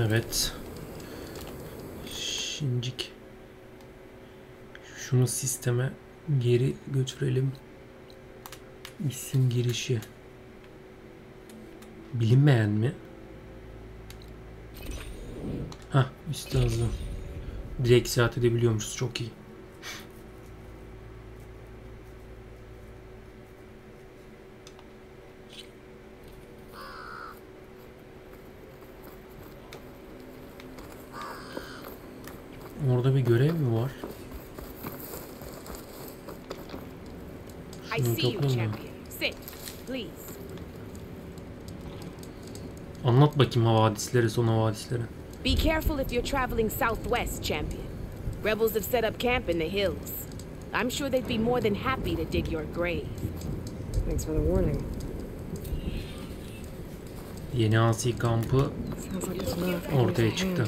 Evet. Şimdilik şunu sisteme geri götürelim. Üssün girişi. Bilinmeyen mi? Hah, üstü hızlı. Direkt seyahat edebiliyormuşuz. Çok iyi. Orada bir görev mi var? Şunu toplayayım mı? Anlat bakayım havadisleri, son havadisleri. Be careful if you're traveling southwest, champion. Rebels have set up camp in the hills. I'm sure they'd be more than happy to dig your grave. Thanks for the warning. Yeni asi kampı ortaya çıktı.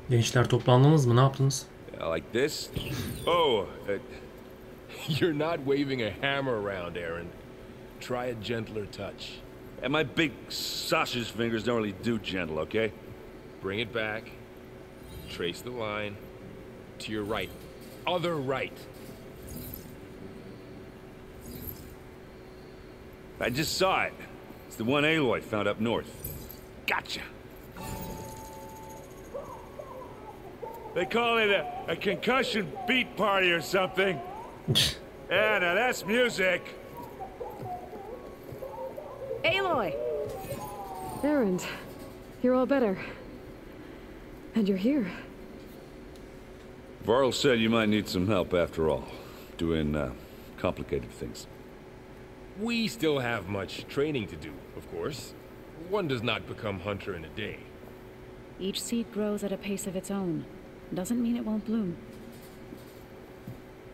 Gençler toplandınız mı? Ne yaptınız? Like this? Oh, you're not waving a hammer around, Aaron. Try a gentler touch. And my big sausage fingers don't really do gentle, okay? Bring it back. Trace the line. To your right. Other right. I just saw it. It's the one Aloy found up north. Gotcha. They call it a concussion beat party or something. Yeah, now that's music. Aloy! Aaron, you're all better. And you're here. Varl said you might need some help after all. Doing, complicated things. We still have much training to do, of course. One does not become hunter in a day. Each seed grows at a pace of its own. Doesn't mean it won't bloom.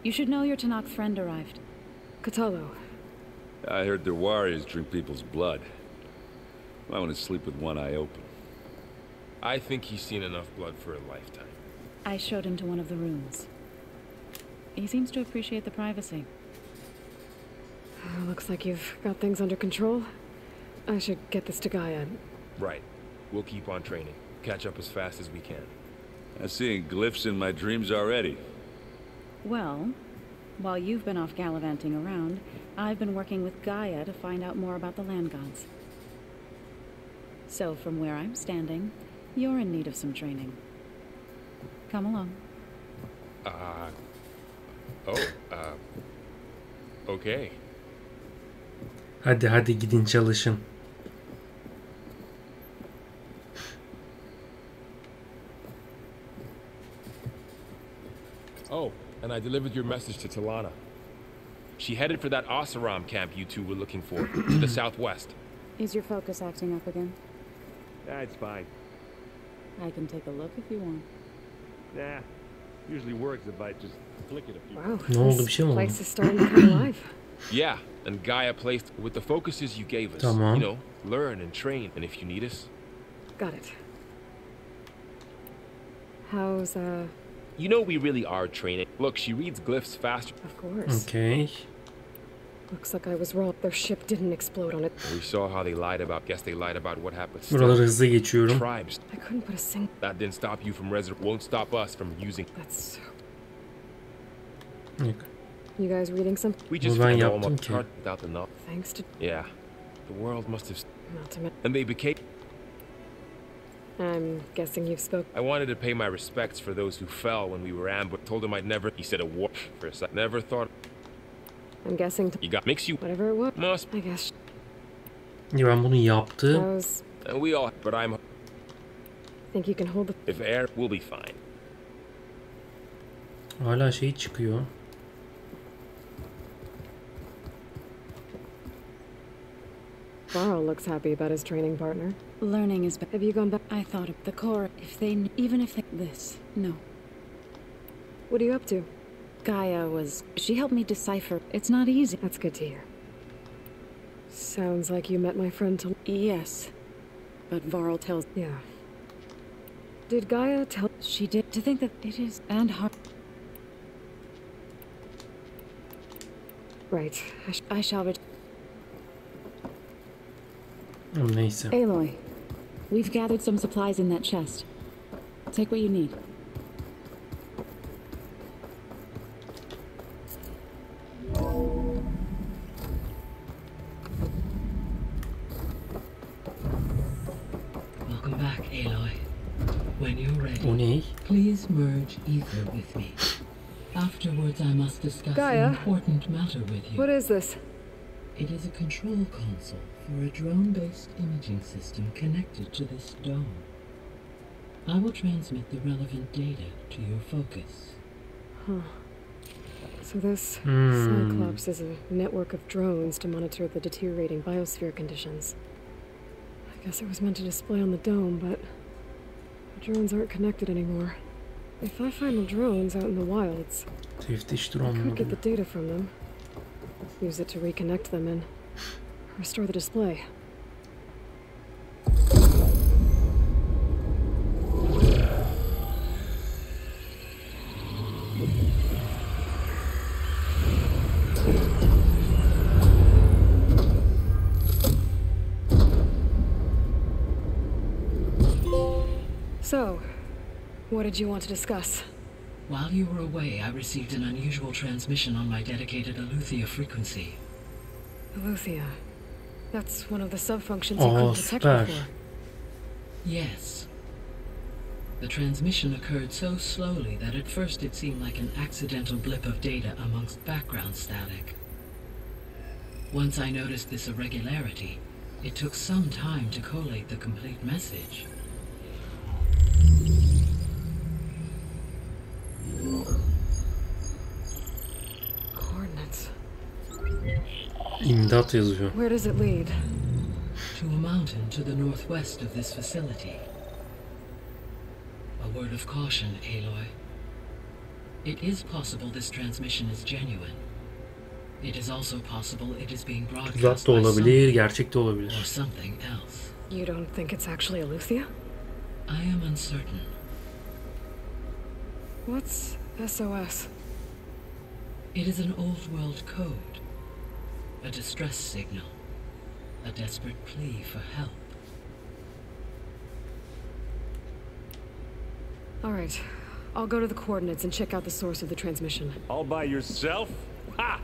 You should know your Tanakh friend arrived. Katalo. I heard their warriors drink people's blood. I want to sleep with one eye open. I think he's seen enough blood for a lifetime. I showed him to one of the rooms. He seems to appreciate the privacy. Looks like you've got things under control. I should get this to Gaia. Right. We'll keep on training. Catch up as fast as we can. I'm seeing glyphs in my dreams already. Well, while you've been off gallivanting around, I've been working with Gaia to find out more about the land gods. So from where I'm standing, you're in need of some training. Come along. Okay. Hadi gidin çalışın. Oh, and I delivered your message to Talana. She headed for that Oseram camp you two were looking for, to the southwest. Is your focus acting up again? That's fine. I can take a look if you want. Nah, usually works if I just flick it a few. Wow, Ne oldu, bir şey mi oldu? place is starting to come alive. Yeah, and Gaia placed with the focuses you gave us. Tamam. You know, learn and train, and if you need us. Got it. How's, You know we really are training. Look, she reads glyphs faster. Of course. Okay. Looks like I was wrong. Their ship didn't explode on it. We saw how they lied about. Guess they lied about what happened. Buraları hızlı geçiyorum. Tribes. I couldn't put a single. That didn't stop you from won't stop us from using. That's. Okay. You guys reading some? We just Ben found all yaptım my ki. heart without the knowledge. Thanks to. Yeah, the world must have. Not to mention. And they became. I'm guessing you've spoke. I wanted to pay my respects for those who fell when we were ambushed. Told him I'd never. He said a war for a second. Never thought. I'm guessing. You got mix you. Whatever it was. Must. I guess. Ya ben bunu yaptım. How's. And we all. But I'm. Think you can hold the. If air, we'll be fine. Hala şey çıkıyor. Varl looks happy about his training partner. Learning is... Have you gone back? I thought of the core. If they... Even if they... This. No. What are you up to? Gaia was... She helped me decipher. It's not easy. That's good to hear. Sounds like you met my friend to... Yes. But Varl tells... Yeah. Did Gaia tell... She did. To think that it is... And hard... Right. I shall... Neyse. Aloy, we've gathered some supplies in that chest. Take what you need. Welcome back, Aloy. When you're ready, O ne? please merge ether with me. Afterwards, I must discuss Gaia? an important matter with you. What is this? It is a control console for a drone-based imaging system connected to this dome. I will transmit the relevant data to your focus. Huh. So this Cyclops is a network of drones to monitor the deteriorating biosphere conditions. I guess it was meant to display on the dome, but the drones aren't connected anymore. If I find the drones out in the wilds, Teftiş I could get the drone'unu. data from them. Use it to reconnect them and restore the display. So, what did you want to discuss? While you were away, I received an unusual transmission on my dedicated Aletheia frequency. Aletheia. That's one of the sub-functions you couldn't detect süper. before. Yes. The transmission occurred so slowly that at first it seemed like an accidental blip of data amongst background static. Once I noticed this irregularity, it took some time to collate the complete message. Coordinates. İmdat yazıyor. Where does it lead? To a mountain to the northwest of this facility. A word of caution, Aloy. It is possible this transmission is genuine. It is also possible it is being Uzak broadcast da by olabilir, someone gerçek de or olabilir. something else. You don't think it's actually Aletheia? I am uncertain. What's SOS? It is an old world code. A distress signal. A desperate plea for help. All right. I'll go to the coordinates and check out the source of the transmission. All by yourself? Ha!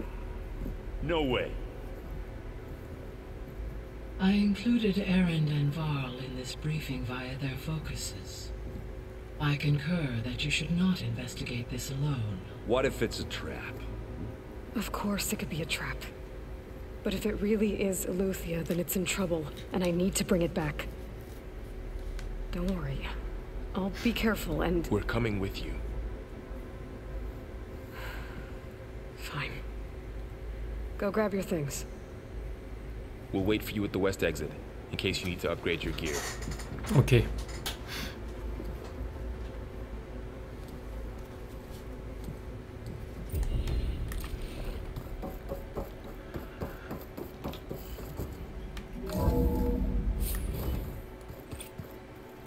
No way. I included Erend and Varl in this briefing via their focuses. I concur that you should not investigate this alone. What if it's a trap? Of course it could be a trap. But if it really is Aletheia, then it's in trouble, and I need to bring it back. Don't worry. I'll be careful and... We're coming with you. Fine. Go grab your things. We'll wait for you at the west exit, in case you need to upgrade your gear. Okey.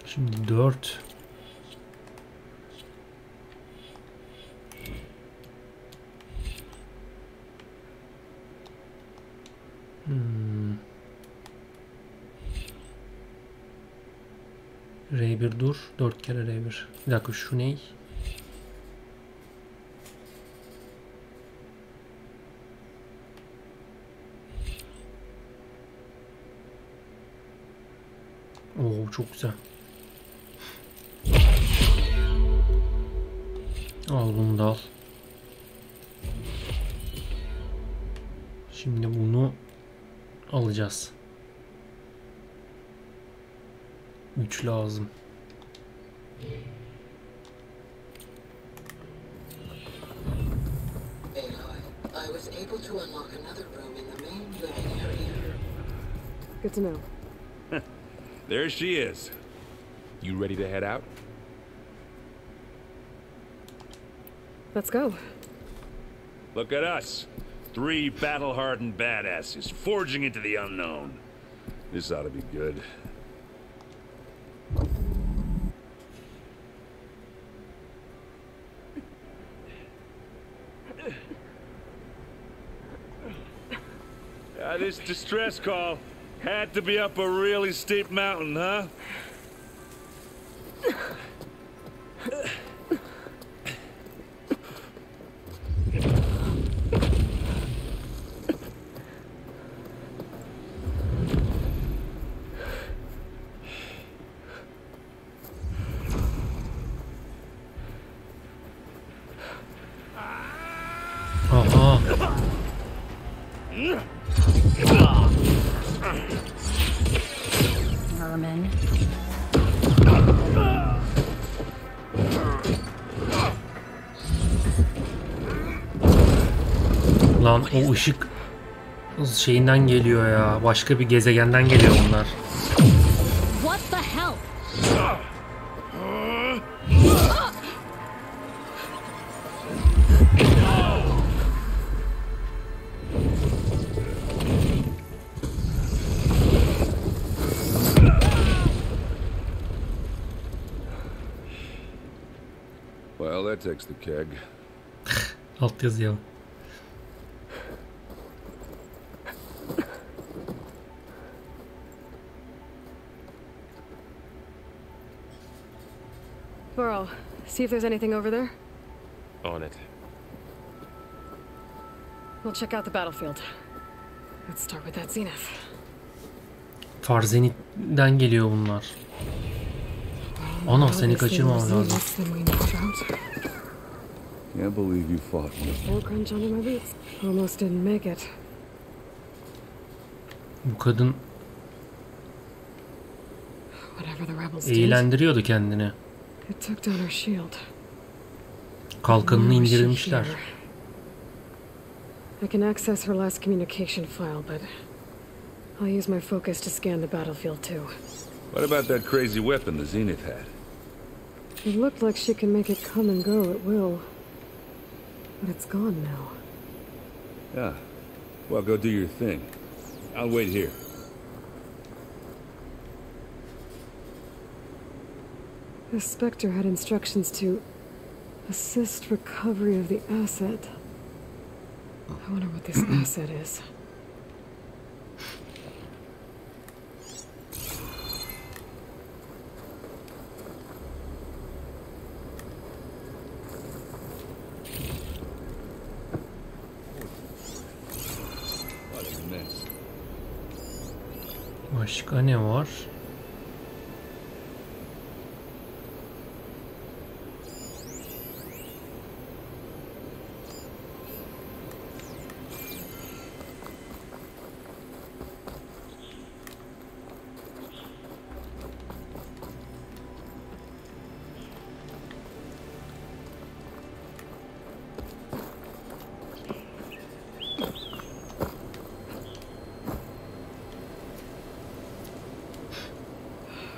Şimdi 4. R1 dur. 4 kere R1. Bir dakika şu ne? Oo çok güzel. Al bunu da al. Şimdi bunu alacağız. 3 lazım. Aloy, I was able to unlock another room in the main living area. Good to know. There she is. You ready to head out? Let's go. Look at us. 3 battle-hardened badasses forging into the unknown. This ought to be good. This distress call had to be up a really steep mountain, huh? Vermin. Lan o ışık şeyinden geliyor ya. Başka bir gezegenden geliyor bunlar. What the hell? Well, that takes the keg. Alt yazıyor. Burrow, see if there's anything over there. On it. We'll check out the battlefield. Let's start with that zenith. Zenith'den geliyor bunlar. Ana seni kaçırmam lazım. Can't believe you fought me. Full crunch under my boots. Almost didn't make it. Bu kadın Whatever the rebels did, eğlendiriyordu kendini. it took down her shield. Kalkanını Where was she indirmişler. here? I can access her last communication file, but I'll use my focus to scan the battlefield too. What about that crazy weapon the Zenith had? It looked like she can make it come and go at will. But it's gone now. Yeah. Well, go do your thing. I'll wait here. The Spectre had instructions to assist recovery of the asset. I wonder what this asset is. What a mess. Başka ne var?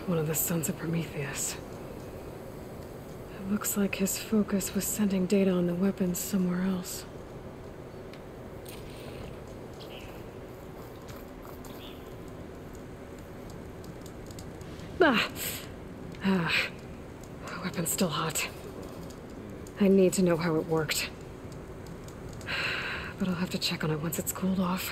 One of the sons of Prometheus. It looks like his focus was sending data on the weapons somewhere else. Weapon's still hot. I need to know how it worked. But I'll have to check on it once it's cooled off.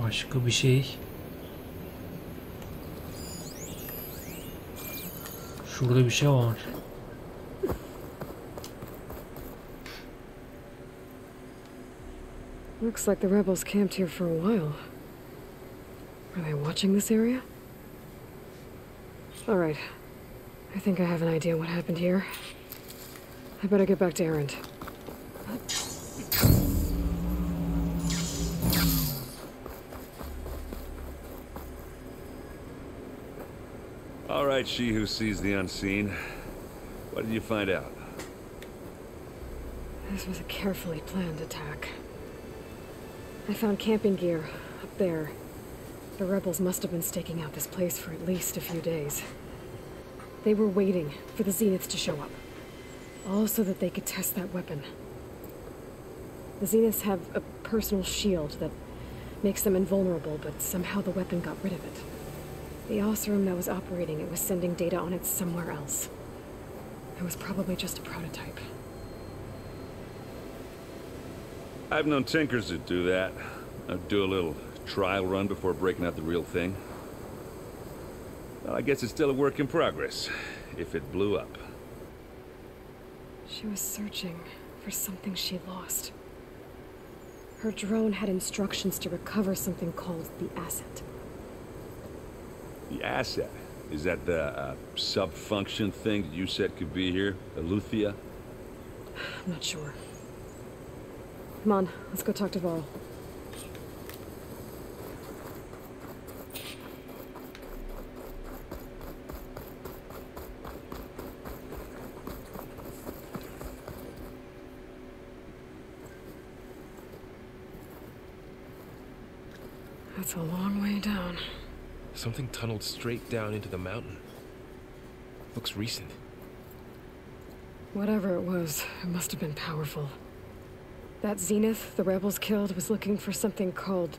Başka bir şey. Şurada bir şey var. Looks like the rebels camped here for a while. Are they watching this area? All right. I think I have an idea what happened here. I better get back to Erend. All right, she who sees the unseen. What did you find out? This was a carefully planned attack. I found camping gear up there. The rebels must have been staking out this place for at least a few days. They were waiting for the Zeniths to show up. All so that they could test that weapon. The Zeniths have a personal shield that makes them invulnerable, but somehow the weapon got rid of it. The Osram that was operating it was sending data on it somewhere else. It was probably just a prototype. I've known tinkers that do that. I'd do a little trial run before breaking out the real thing. Well, I guess it's still a work in progress, if it blew up. She was searching for something she lost. Her drone had instructions to recover something called the asset. The asset? Is that the sub-function thing that you said could be here? Eleuthia? I'm not sure. Come on, let's go talk to Varl. That's a long way down. Something tunneled straight down into the mountain. Looks recent. Whatever it was, it must have been powerful. That Zenith the rebels killed was looking for something called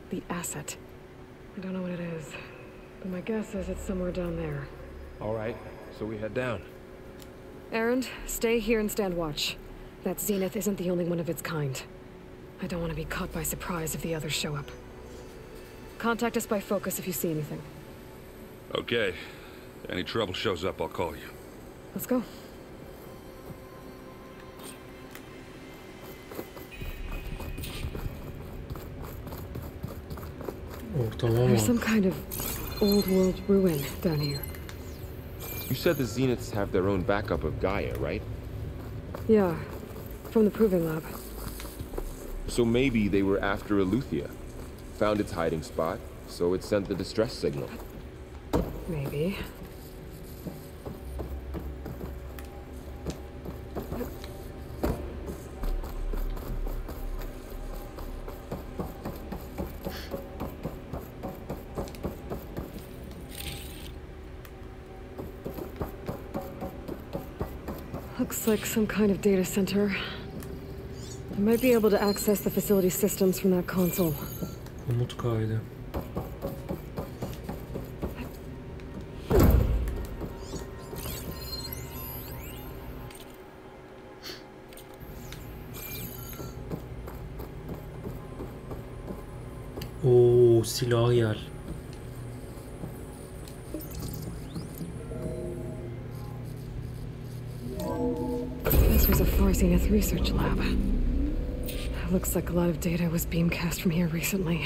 the asset. I don't know what it is, but my guess is it's somewhere down there. All right, so we head down. Erend, stay here and stand watch. That Zenith isn't the only one of its kind. I don't want to be caught by surprise if the others show up. Contact us by focus if you see anything. Okay. Any trouble shows up, I'll call you. Let's go. There's some kind of old world ruin down here. You said the Zeniths have their own backup of Gaia, right? Yeah, from the proving lab. So maybe they were after Eleuthia. Found its hiding spot, so it sent the distress signal. Maybe. Looks like some kind of data center. I might be able to access the facility systems from that console. Umut kaydı. Oo, silah yer. This was a Far Zenith research lab. Looks like a lot of data was beamcast from here recently.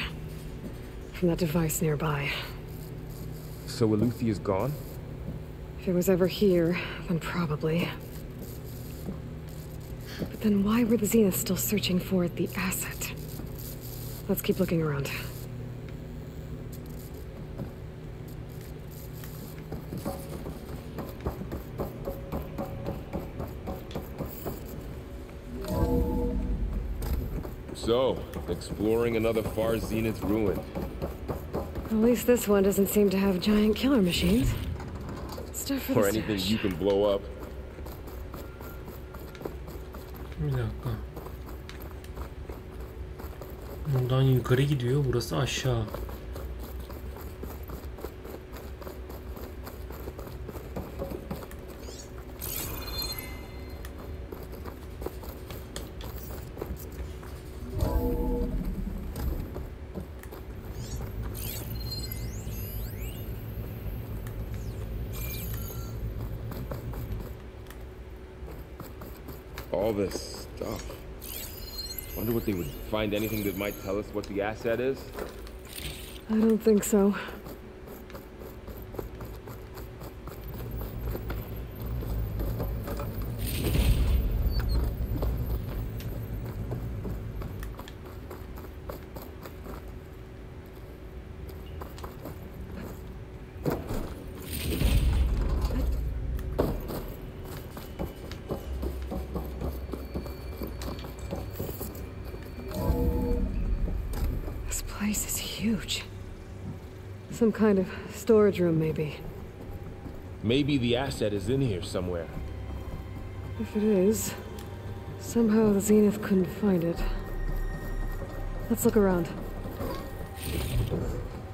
From that device nearby. So Eleuthia's gone? If it was ever here, then probably. But then why were the Zeniths still searching for the asset? Let's keep looking around. So, exploring another Far Zenith ruin. At least this one doesn't seem to have giant killer machines. Stuff for Or the anything stash. you can blow up. Bir dakika. Buradan yukarı gidiyor. Burası aşağı. All this stuff. Wonder what they would find anything that might tell us what the asset is? I don't think so. huge. Some kind of storage room, maybe. Maybe the asset is in here somewhere. If it is, somehow the Zenith couldn't find it. Let's look around.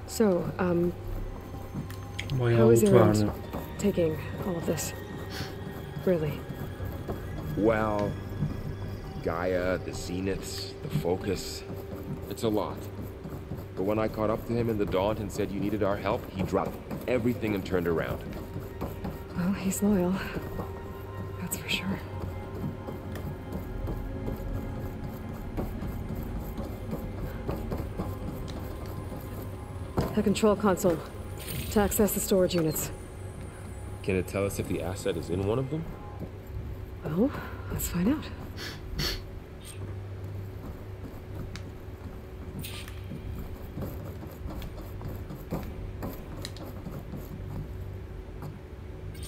So, how is Aaron taking all of this? Really? Well, Gaia, the Zeniths, the Focus. It's a lot. But when I caught up to him in the Daunt and said you needed our help, he dropped everything and turned around. Well, he's loyal. That's for sure. The control console. To access the storage units. Can it tell us if the asset is in one of them? Well, let's find out.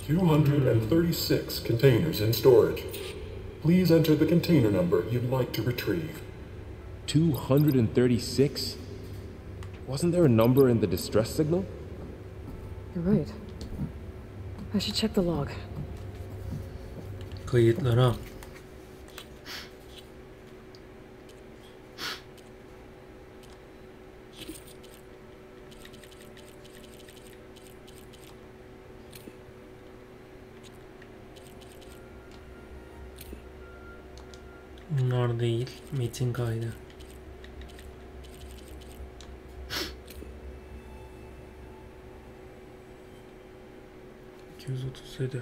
$236 containers in storage. Please enter the container number you'd like to retrieve. 236? Wasn't there a number in the distress signal? You're right. I should check the log. Kayıtlara. Bunlar değil. Metin kaydı. $237.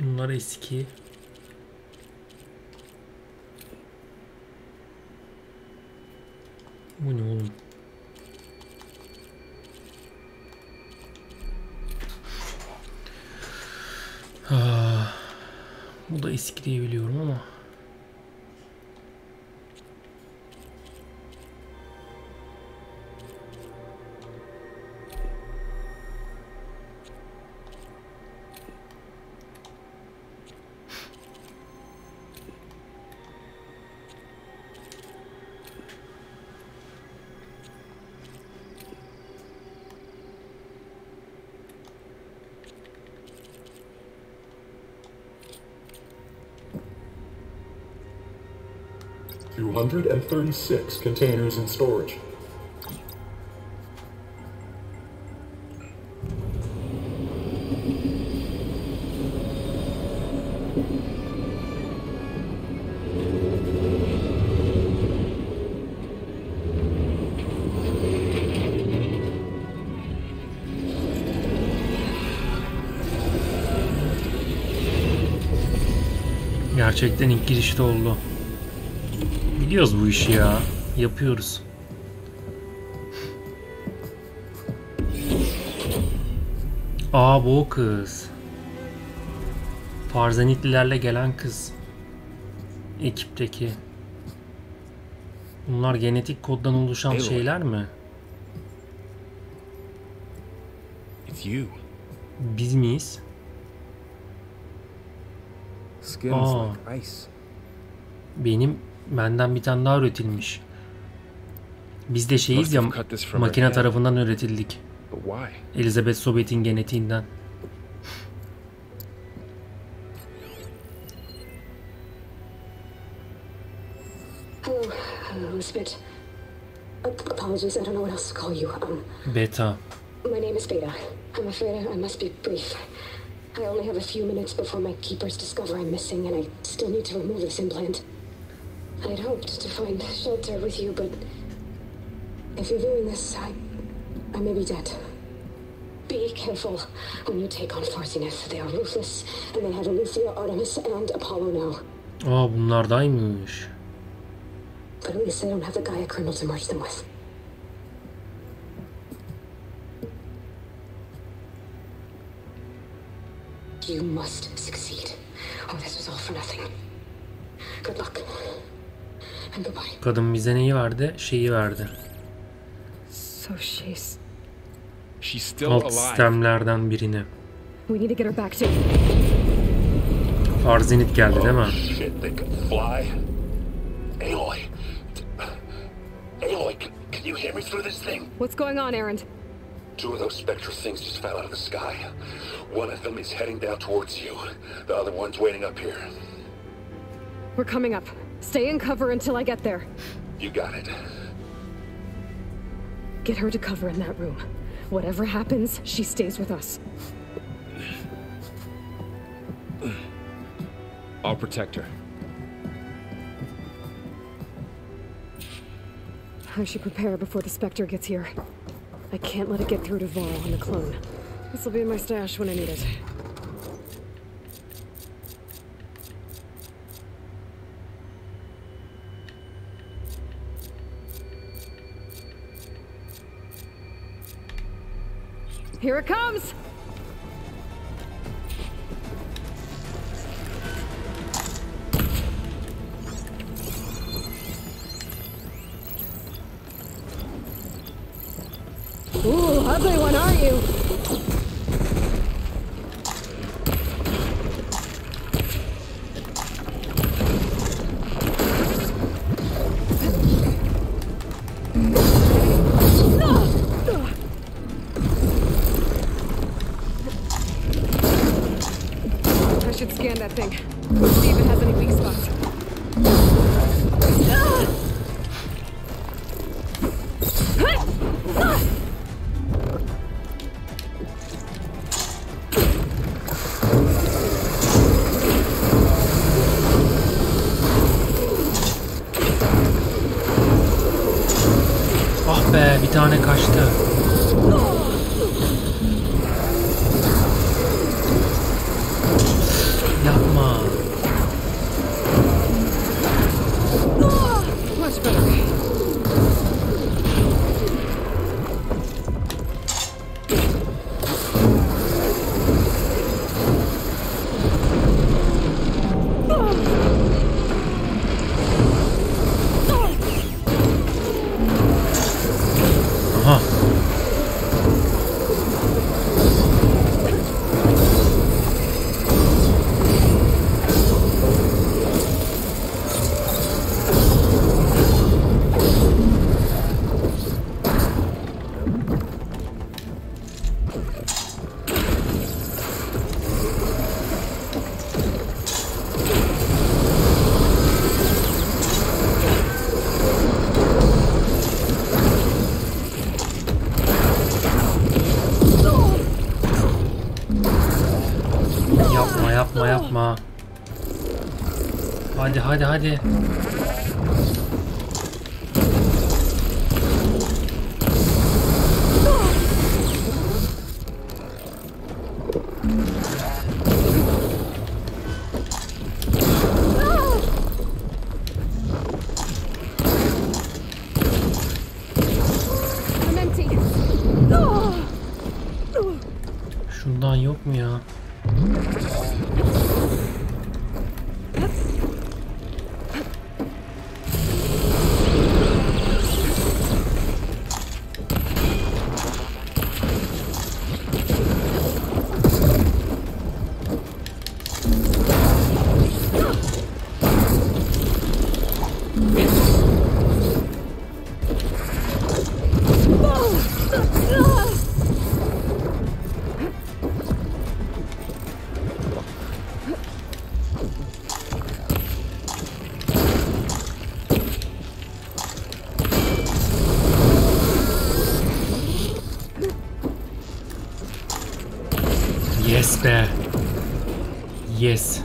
Bunlar eski. Bu ne oğlum? Bu da eski diye biliyorum ama. $236 containers in storage. Gerçekten ilk girişte oldu. Biliyoruz bu işi ya. Yapıyoruz. Aa, bu o kız. Zenitlilerle gelen kız. Ekipteki. Bunlar genetik koddan oluşan şeyler mi? It's you. Biz miyiz? Skin's like ice. Benden bir tane daha üretilmiş. Biz de şeyiz ya, makine tarafından üretildik. Elizabeth Soviet'in genetiğinden. Hello, Elizabeth. Apologies, I don't know what else to call you. Beta. My name is Beta. I'm afraid I must be brief. I only have a few minutes before my keepers discover I'm missing, and I still need to remove this implant. I'd hoped to find shelter with you, but if you're doing this, I may be dead. Be careful when you take on Farsiness. They are ruthless, and they have Aletheia, Artemis, and Apollo now. Aa, bunlardaymış. But at least they don't have the Gaia kernel to merge them with. You must succeed, or this was all for nothing. Good luck. And goodbye. Kadın bize neyi verdi? Şeyi verdi. So she's still Alt alive. sistemlerden birini. We need to get her back to. Zenith geldi değil mi? Shit, they can fly. Aloy. Aloy, can you hear me through this thing? What's going on, Erend? Two of those spectral things just fell out of the sky. One of them is heading down towards you. The other one's waiting up here. We're coming up. Stay in cover until I get there. You got it. Get her to cover in that room. Whatever happens, she stays with us. I'll protect her. I should prepare before the Spectre gets here. I can't let it get through to Vol on the clone. This will be in my stash when I need it. Here it comes! Ooh, ugly one, aren't you? I should scan that thing. See if it has any weak spots. Ah be, bir tane kaçtı. Yapma. Much better. Aha. Yapma. Hadi. I'm empty. Şundan yok mu ya? Yes be. Yes.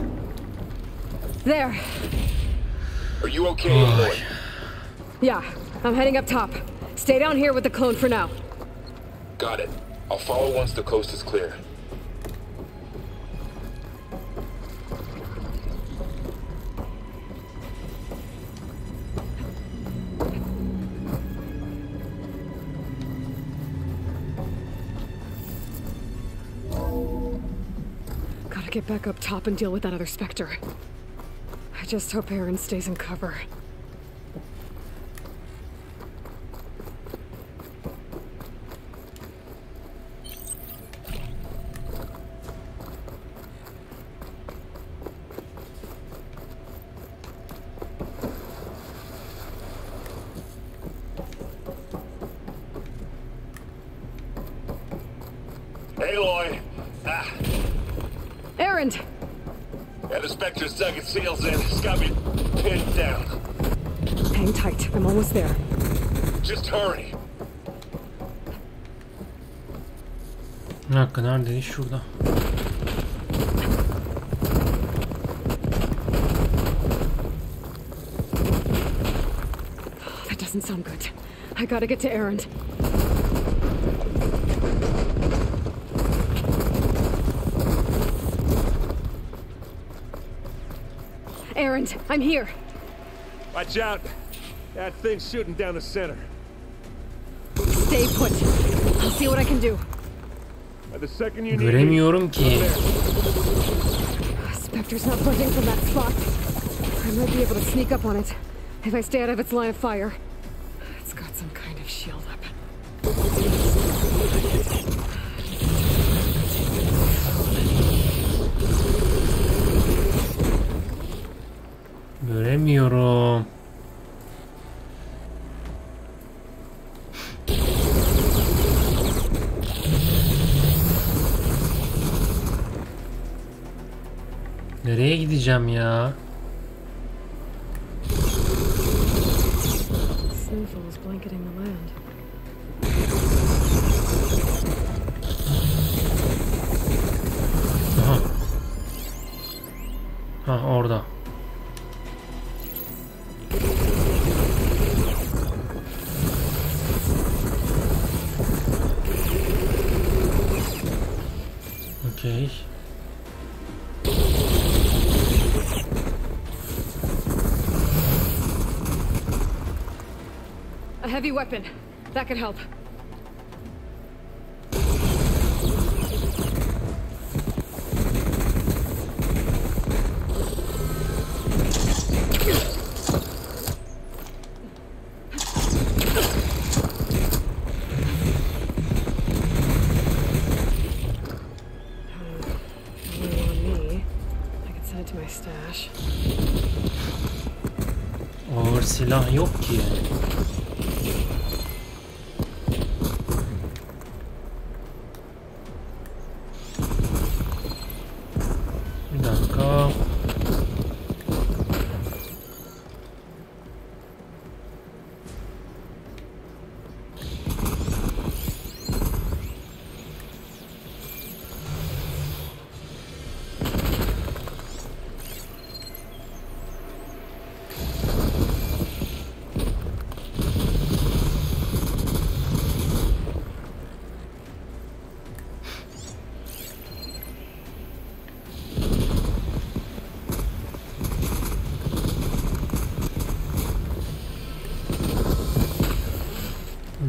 There. Are you okay, Aloy? Yeah, I'm heading up top. Stay down here with the clone for now. Got it. I'll follow once the coast is clear. Gotta get back up top and deal with that other specter. I just hope Aaron stays in cover. Aloy! Aaron! Yeah, the Spectre's dug its heels in. It's got me pinned down. Hang tight. I'm almost there. Just hurry. Bir dakika, neredeyiz? Şurada. That doesn't sound good. I gotta get to Aaron. Aaron, I'm here. Watch out. That thing's shooting down the center. Stay put. I'll see what I can do. The second you need Göremiyorum ki. Spectre's not budging from that spot. I might be able to sneak up on it if I stay out of its line of fire. It's got some kind of shield up. Göremiyorum. Nereye gideceğim ya? Snowfall's blanketing the land. Aha. Ha, orada. Okay. A heavy weapon. That could help. Ağır silah yok ki. Bir dakika.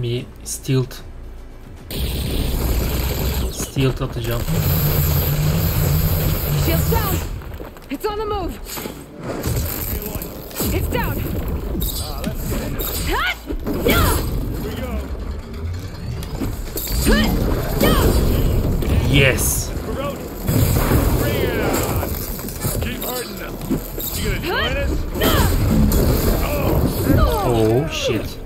Bir stealth atacağım. Shield's down. It's on the move. It's down. Yes. Keep hurting them. You gonna join us? Oh shit.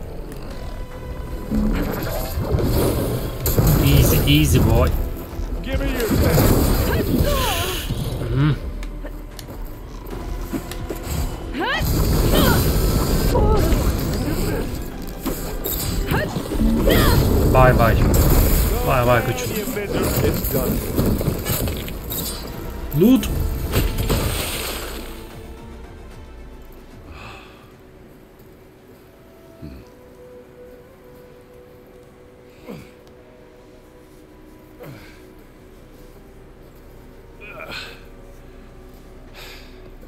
Easy boy. Give me your best. Bye bye. Bye bye koçum. Loot.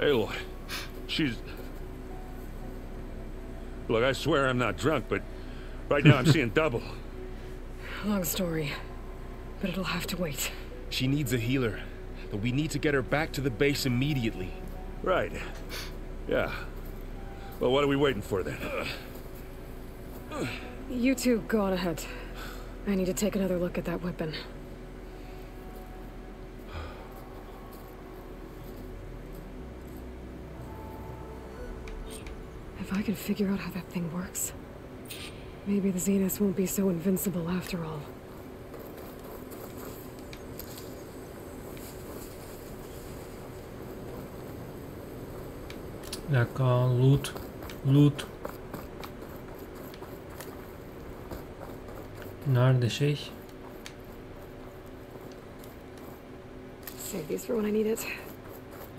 Aloy, she's... Look, I swear I'm not drunk, but right now I'm seeing double. Long story, but it'll have to wait. She needs a healer, but we need to get her back to the base immediately. Right. Yeah. Well, what are we waiting for then? You two go on ahead. I need to take another look at that weapon. If I can figure out how that thing works, maybe the Zenith won't be so invincible after all. Bir dakika, loot. Nerede şey? Save these for when I need it.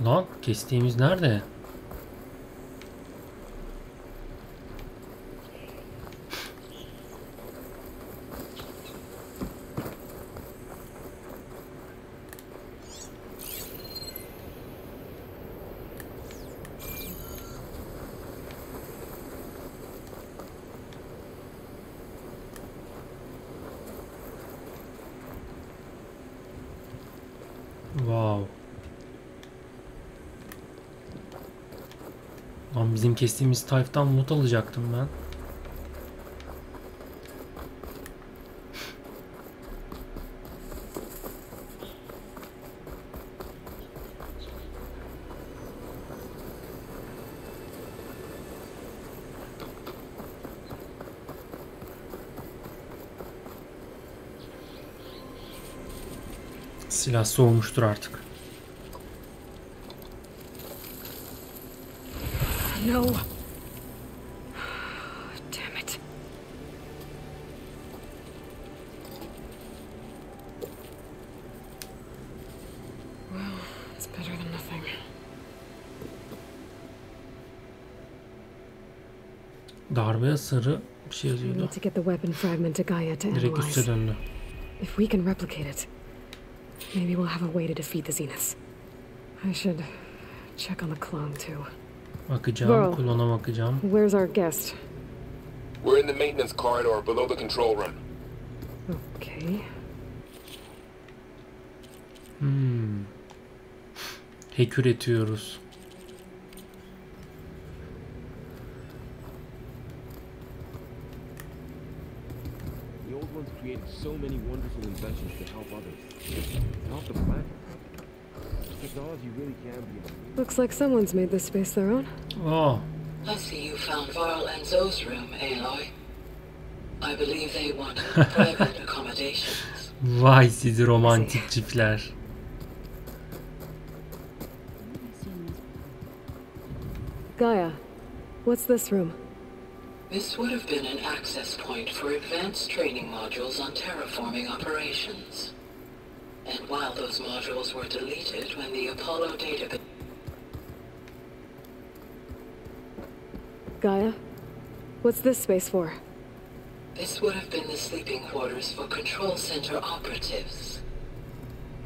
Lan kestiğimiz nerede? Wow. Lan bizim kestiğimiz tayftan loot alacaktım ben. Silah soğumuştur artık. No. Damn it. Well, it's better than nothing. Darbe sarı bir şey I yazıyordu. need to get the weapon fragment to Gaia to Direkt üste analyze. döndü. If we can replicate it, maybe we'll have a way to defeat the Zeniths. I should check on the clone too. Bakacağım, klona bakacağım. Where's our guest? We're in the maintenance corridor below the control room. Okay. Hack üretiyoruz. The old ones created so many wonderful inventions to help others. Help the planet. Technology really can be. Looks like someone's made this space their own. Oh. I see you found Varl and Zoe's room, Aloy. I believe they want private accommodations. Vay sizi romantik çiftler. Gaia, what's this room? This would have been an access point for advanced training modules on terraforming operations. And while those modules were deleted when the Apollo database... Gaia, what's this space for? This would have been the sleeping quarters for control center operatives.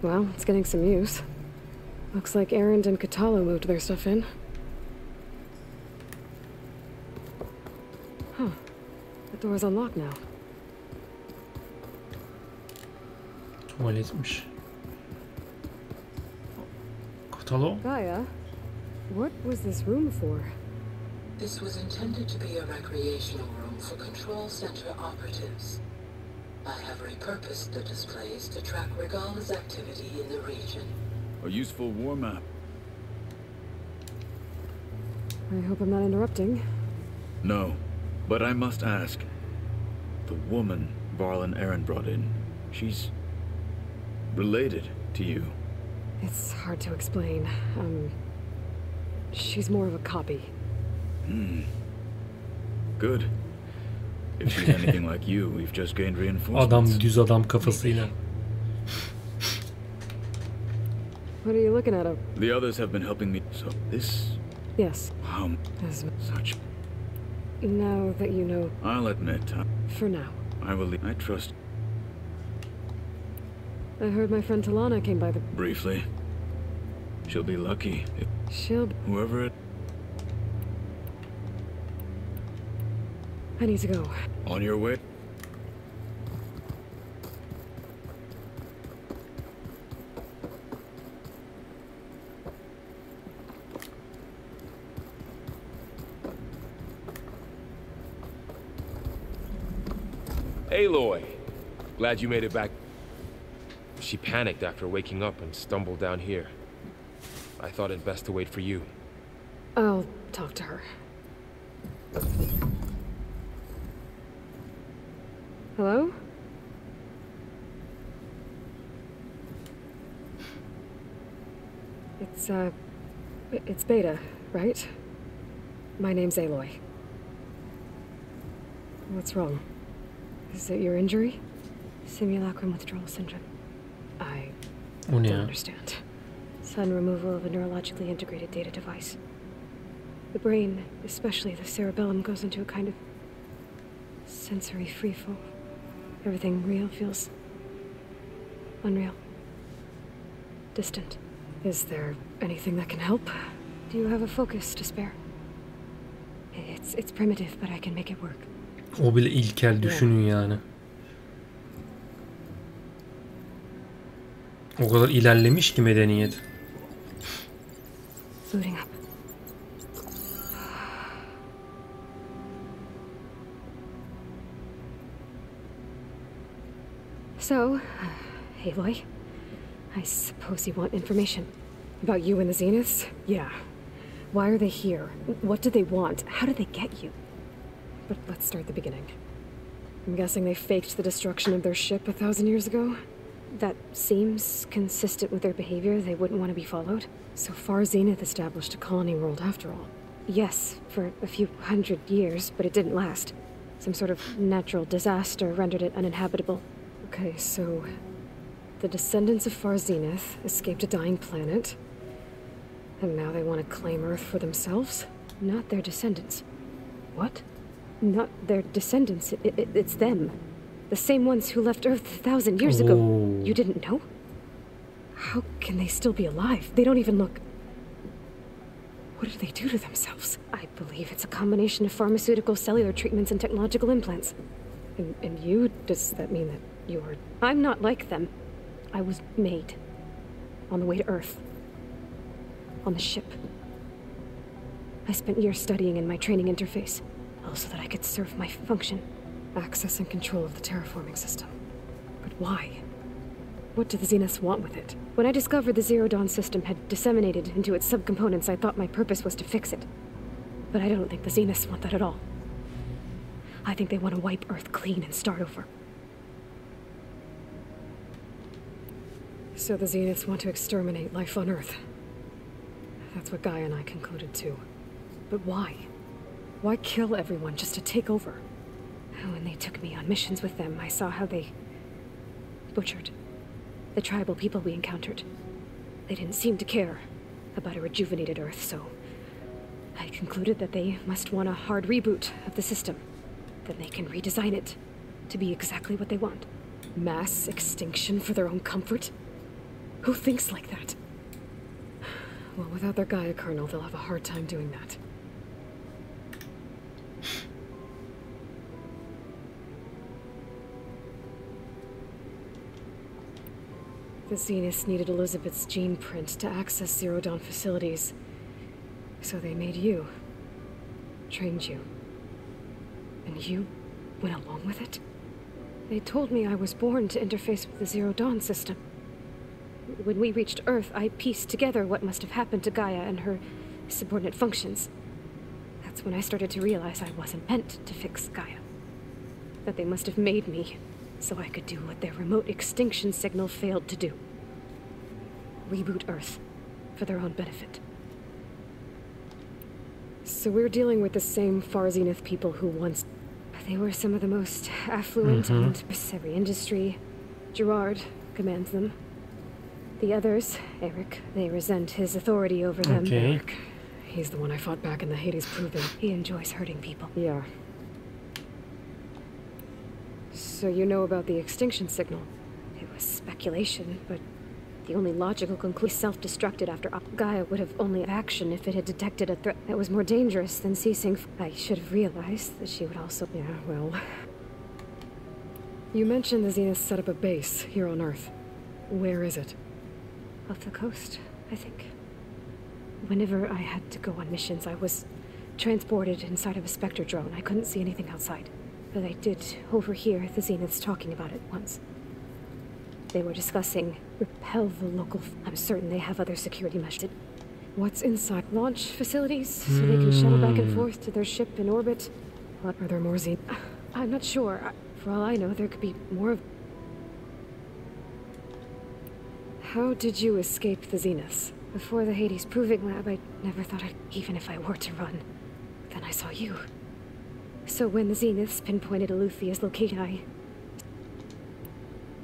Well, it's getting some use. Looks like Erend and Katalo moved their stuff in. Huh. The door's unlocked now. Tuvaletmiş. Katalo? Gaia, what was this room for? This was intended to be a recreational room for control center operatives. I have repurposed the displays to track Regala's activity in the region. A useful warm-up. I hope I'm not interrupting. No, but I must ask. The woman Varl and Erend brought in, she's related to you. It's hard to explain. She's more of a copy. Good. If she's anything like you, we've just gained reinforcements. Adam düz adam kafasıyla. What are you looking at? The others have been helping me. So this... Yes. Such... Now that you know... I'll admit... For now. I will leave. I trust... I heard my friend Talana came by the... Briefly. She'll be lucky if... She'll... Whoever it... I need to go. On your way? Aloy! Glad you made it back. She panicked after waking up and stumbled down here. I thought it best to wait for you. I'll talk to her. Hello? It's Beta, right? My name's Aloy. What's wrong? Is it your injury? Simulacrum withdrawal syndrome. I don't understand. Sudden removal of a neurologically integrated data device. The brain, especially the cerebellum, goes into a kind of sensory freefall. Everything real feels unreal. Distant. Is there anything that can help? Do you have a focus to spare? It's primitive, but I can make it work. O bile ilkel, düşünün yani. O kadar ilerlemiş ki medeniyet. Booting up. So, Aloy, I suppose you want information about you and the Zeniths? Yeah. Why are they here? What do they want? How did they get you? But let's start at the beginning. I'm guessing they faked the destruction of their ship 1,000 years ago? That seems consistent with their behavior. They wouldn't want to be followed. So far, Zenith established a colony world after all. Yes, for a few hundred years, but it didn't last. Some sort of natural disaster rendered it uninhabitable. Okay, so the descendants of Far Zenith escaped a dying planet, and now they want to claim Earth for themselves? Not their descendants. What? Not their descendants, it's them. The same ones who left Earth 1,000 years ago. You didn't know? How can they still be alive? They don't even look... What do they do to themselves? I believe it's a combination of pharmaceutical, cellular treatments, and technological implants. And you, does that mean that you're... I'm not like them. I was made. On the way to Earth. On the ship. I spent years studying in my training interface. So that I could serve my function. Access and control of the terraforming system. But why? What do the Zeniths want with it? When I discovered the Zero Dawn system had disseminated into its subcomponents, I thought my purpose was to fix it. But I don't think the Zeniths want that at all. I think they want to wipe Earth clean and start over. So the Zeniths want to exterminate life on Earth. That's what Gaia and I concluded too. But why? Why kill everyone just to take over? When they took me on missions with them, I saw how they butchered the tribal people we encountered. They didn't seem to care about a rejuvenated Earth, so I concluded that they must want a hard reboot of the system. Then they can redesign it to be exactly what they want. Mass extinction for their own comfort? Who thinks like that? Well, without their Gaia kernel, they'll have a hard time doing that. The Zeniths needed Elizabeth's gene print to access Zero Dawn facilities. So they made you. Trained you. And you went along with it? They told me I was born to interface with the Zero Dawn system. When we reached Earth, I pieced together what must have happened to Gaia and her subordinate functions. That's when I started to realize I wasn't meant to fix Gaia. That they must have made me so I could do what their remote extinction signal failed to do. Reboot Earth for their own benefit. So we're dealing with the same Far Zenith people who once... They were some of the most affluent and every industry. Gerard commands them. The others, Eric, they resent his authority over them. Eric, he's the one I fought back in the Hades Proving. He enjoys hurting people. Yeah. So you know about the extinction signal? It was speculation, but The only logical conclusion self-destructed after Gaia would have only action if it had detected a threat that was more dangerous than ceasing. I should have realized that she would also... Yeah, well... You mentioned the Zenith set up a base here on Earth. Where is it? Off the coast, I think. Whenever I had to go on missions, I was transported inside of a Spectre drone. I couldn't see anything outside. But I did overhear the Zeniths talking about it once. They were discussing repel the local... I'm certain they have other security measures. What's inside? Launch facilities, so they can shuttle back and forth to their ship in orbit. What, are there more Zenith? I'm not sure. For all I know, there could be more of... How did you escape the Zeniths? Before the Hades Proving Lab, I never thought I'd... Even if I were to run. Then I saw you. So when the Zeniths pinpointed Aleuthia's location,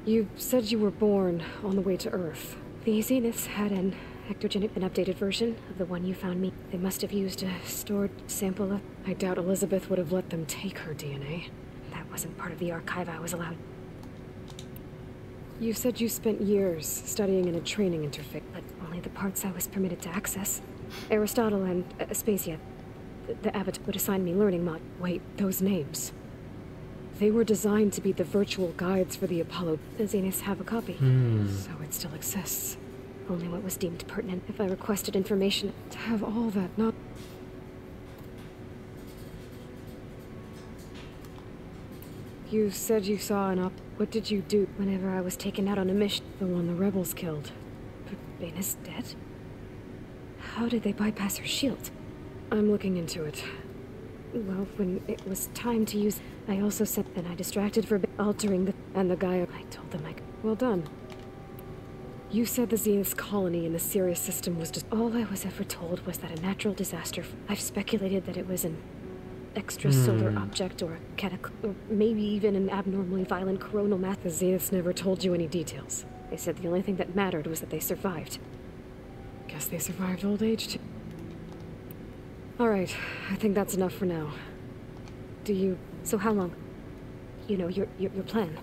You said you were born on the way to Earth. The Zeniths had an updated version of the one you found me. They must have used a stored sample of... I doubt Elizabeth would have let them take her DNA. That wasn't part of the archive I was allowed. You said you spent years studying in a training interface. But only the parts I was permitted to access. Aristotle and Aspasia, the abbot, would assign me learning mod. Wait, those names. They were designed to be the virtual guides for the Apollo. The Zeniths have a copy. So it still exists. Only what was deemed pertinent. If I requested information... To have all that not... You said you saw an op... What did you do? Whenever I was taken out on a mission... The one the rebels killed. But Baina's dead? How did they bypass her shield? I'm looking into it. Well, when it was time to use... I also said that I distracted for altering the... And the Gaia... I told them I... Well done. You said the Zenith's colony in the Sirius system was just... All I was ever told was that a natural disaster... I've speculated that it was an extrasolar object or a or maybe even an abnormally violent coronal mass. The Zeniths never told you any details. They said the only thing that mattered was that they survived. Guess they survived old age too. Alright, I think that's enough for now. Do you... So how long? You know, your plan.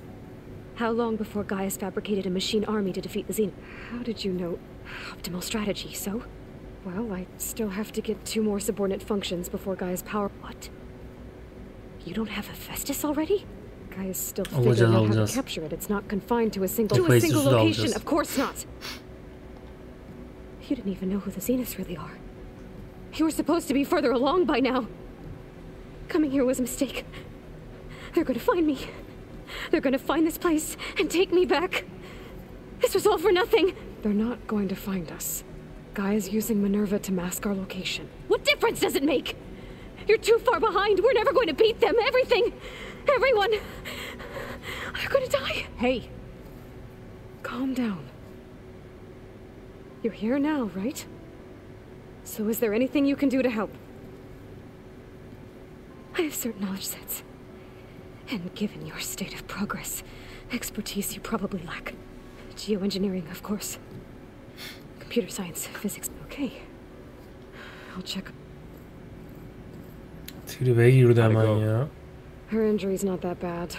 How long before Gaius fabricated a machine army to defeat the Zenith? How did you know? Optimal strategy, so? Well, I still have to get 2 more subordinate functions before Gaius' power... What? You don't have Hephaestus already? Gaius still figuring out how to capture it. It's not confined to a single... To a single location, of course not! You didn't even know who the Zeniths really are. You were supposed to be further along by now. Coming here was a mistake. They're gonna find me. They're gonna find this place and take me back. This was all for nothing. They're not going to find us. Gaia's using Minerva to mask our location. What difference does it make? You're too far behind. We're never going to beat them. Everything. Everyone. They're gonna die. Hey. Calm down. You're here now, right? So is there anything you can do to help? I have certain knowledge sets. And given your state of progress, expertise you probably lack. Geoengineering, of course. Computer science, physics. Okay. I'll check. Tribe girdi hemen ya. Her injury's not that bad,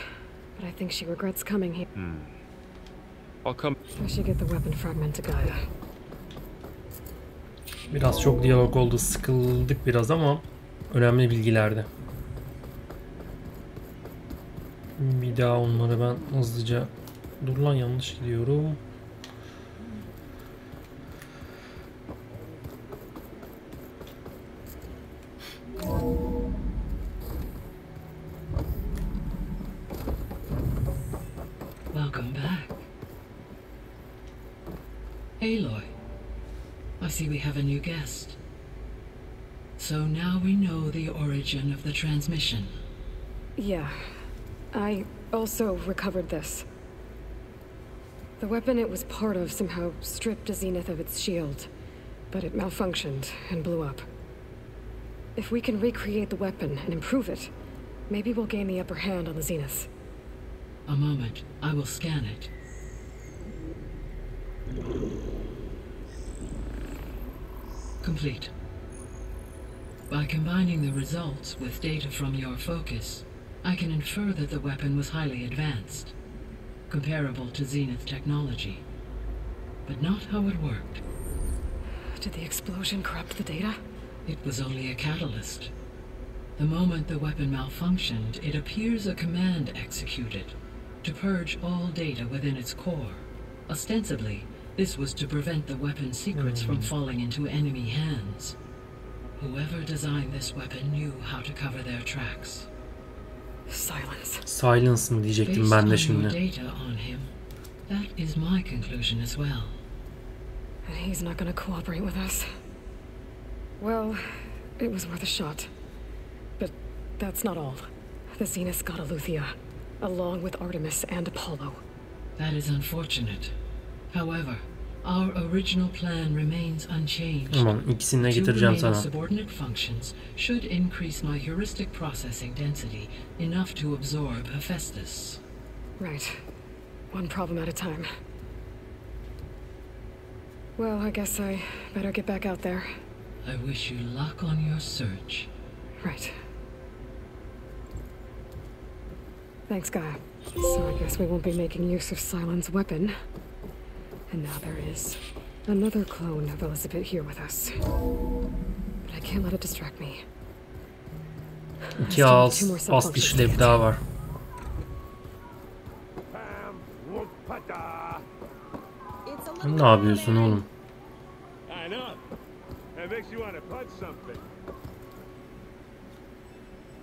but I think she regrets coming here. I'll come. I should get the weapon fragment to Gaia. Biraz çok diyalog oldu, sıkıldık biraz ama önemli bilgilerdi. Bir daha onları ben hızlıca... Dur lan, yanlış gidiyorum. Welcome back. Aloy, I see we have a new guest. So now we know the origin of the transmission. Yeah. I also recovered this. The weapon it was part of somehow stripped a Zenith of its shield, but it malfunctioned and blew up. If we can recreate the weapon and improve it, maybe we'll gain the upper hand on the Zeniths. A moment, I will scan it. Complete. By combining the results with data from your focus, I can infer that the weapon was highly advanced, comparable to Zenith technology. but not how it worked. Did the explosion corrupt the data? It was only a catalyst. The moment the weapon malfunctioned, it appears a command executed to purge all data within its core. Ostensibly, this was to prevent the weapon's secrets from falling into enemy hands. Whoever designed this weapon knew how to cover their tracks. Silence. Silence mı diyecektim ben de şimdi. Data on him. That is my conclusion as well. And he's not going to cooperate with us. Well, it was worth a shot. But that's not all. The Zeniths got Aletheia, along with Artemis and Apollo. That is unfortunate. However, our original plan remains unchanged. Tamam, ikisini de getireceğim sana. Subordinate functions should increase my heuristic processing density enough to absorb Hephaestus. Right. One problem at a time. Well, I guess I better get back out there. I wish you luck on your search. Right. Thanks, Gaia. So I guess we won't be making use of Cylon's weapon. And now there is another clone of Elizabeth here with us. But I can't let it distract me. İki alt işlev daha var. Ne yapıyorsun oğlum?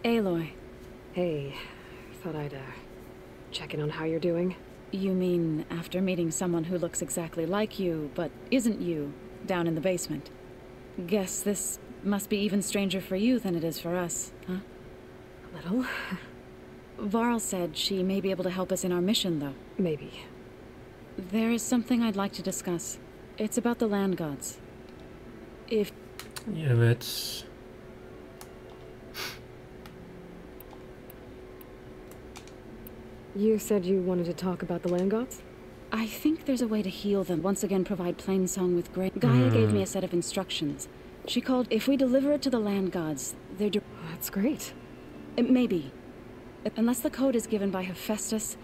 Aloy. Hey, thought I'd check in on how you're doing. You mean after meeting someone who looks exactly like you, but isn't you, down in the basement? Guess this must be even stranger for you than it is for us, huh? A little. Varl said she may be able to help us in our mission, though. Maybe. There is something I'd like to discuss. It's about the land gods. If... Evet. You said you wanted to talk about the land gods? I think there's a way to heal them. Once again, provide Plainsong with great... Gaia gave me a set of instructions. She called, if we deliver it to the land gods, they're... That's great. Maybe. Unless the code is given by Hephaestus.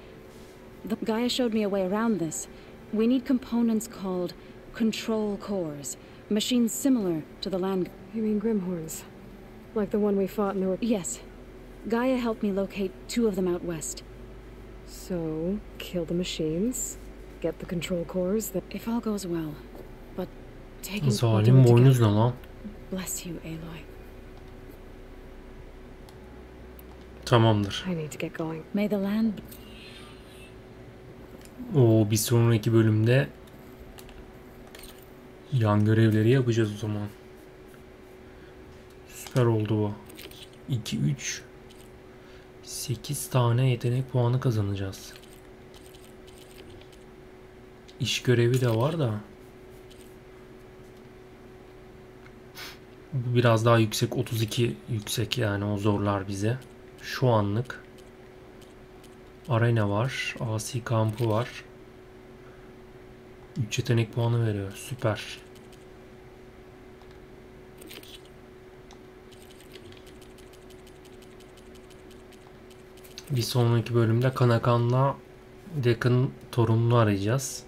Gaia showed me a way around this. We need components called control cores. Machines similar to the land... You mean Grimhorns? Like the one we fought in the... Yes. Gaia helped me locate 2 of them out west. So, kill the machines, get the control cores that... If all goes well. But taking... Zalim boynuz ne lan? Bless you, Aloy. Tamamdır. I need to get going. May the land... Bir sonraki bölümde yan görevleri yapacağız o zaman. Süper oldu bu. 2, 3, 8 tane yetenek puanı kazanacağız. İş görevi de var da. Bu biraz daha yüksek. 32 yüksek yani, o zorlar bize. Şu anlık. Arena var. Asi kampı var. 3 yetenek puanı veriyor. Süper. Bir sonraki bölümde Kanakan'la Deacon torununu arayacağız.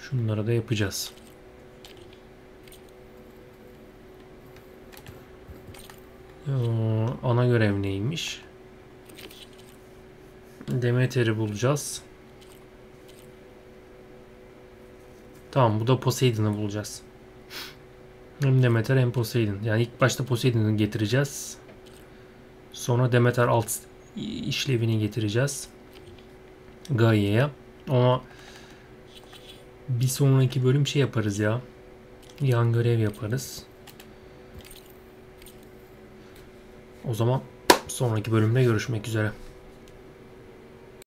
Şunları da yapacağız. Ana görev neymiş? Demeter'i bulacağız. Tamam, bu da Poseidon'ı bulacağız. Hem Demeter hem Poseidon. Yani ilk başta Poseidon'ı getireceğiz. Sonra Demeter alt işlevini getireceğiz Gaia'ya. Ama bir sonraki bölüm şey yaparız ya. Yan görev yaparız. O zaman sonraki bölümde görüşmek üzere.